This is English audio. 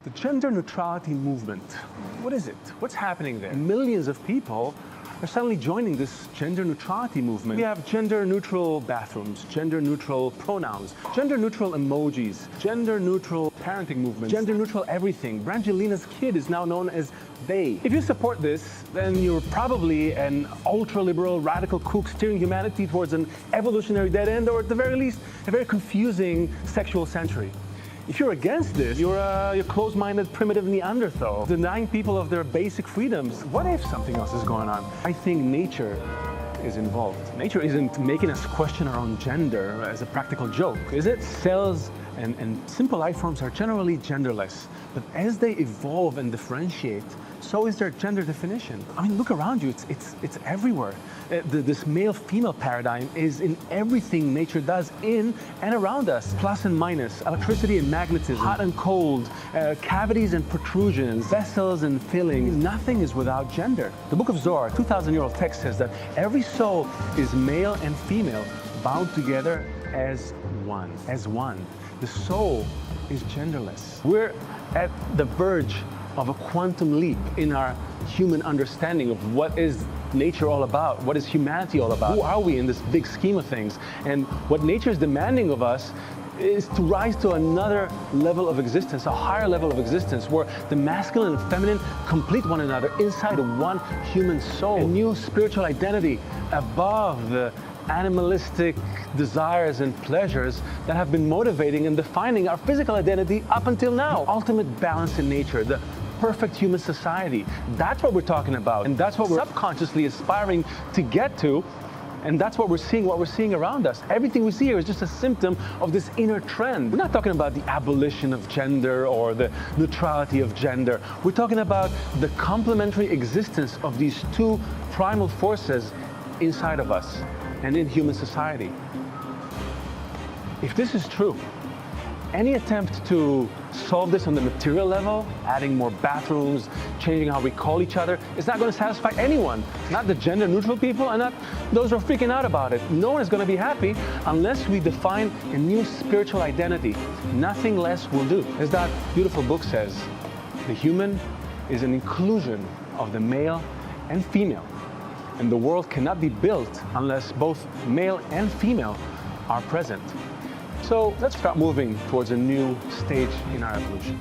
The gender neutrality movement, what is it? What's happening there? Millions of people are suddenly joining this gender neutrality movement. We have gender neutral bathrooms, gender neutral pronouns, gender neutral emojis, gender neutral parenting movements, gender neutral everything. Brangelina's kid is now known as they. If you support this, then you're probably an ultra-liberal radical kook steering humanity towards an evolutionary dead end, or at the very least, a very confusing sexual century. If you're against this, you're a closed-minded, primitive Neanderthal, denying people of their basic freedoms. What if something else is going on? I think nature is involved. Nature isn't making us question our own gender as a practical joke, is it? Cells and simple life forms are generally genderless, but as they evolve and differentiate, so is their gender definition. I mean, look around you, it's everywhere. This male-female paradigm is in everything nature does in and around us. Plus and minus, electricity and magnetism, hot and cold, cavities and protrusions, vessels and fillings. Nothing is without gender. The Book of Zohar, 2,000-year-old text, says that every soul is male and female, bound together as one. As one. The soul is genderless. We're at the verge of a quantum leap in our human understanding of what is nature all about, what is humanity all about, who are we in this big scheme of things. And what nature is demanding of us is to rise to another level of existence, a higher level of existence, where the masculine and feminine complete one another inside of one human soul. A new spiritual identity above the animalistic desires and pleasures that have been motivating and defining our physical identity up until now. The ultimate balance in nature, the perfect human society. That's what we're talking about, and that's what we're subconsciously aspiring to get to, and that's what we're seeing around us. Everything we see here is just a symptom of this inner trend. We're not talking about the abolition of gender or the neutrality of gender. We're talking about the complementary existence of these two primal forces inside of us and in human society. If this is true, any attempt to solve this on the material level, adding more bathrooms, changing how we call each other, is not going to satisfy anyone. Not the gender neutral people and not those who are freaking out about it. No one is going to be happy unless we define a new spiritual identity. Nothing less will do. As that beautiful book says, the human is an inclusion of the male and female. And the world cannot be built unless both male and female are present. So let's start moving towards a new stage in our evolution.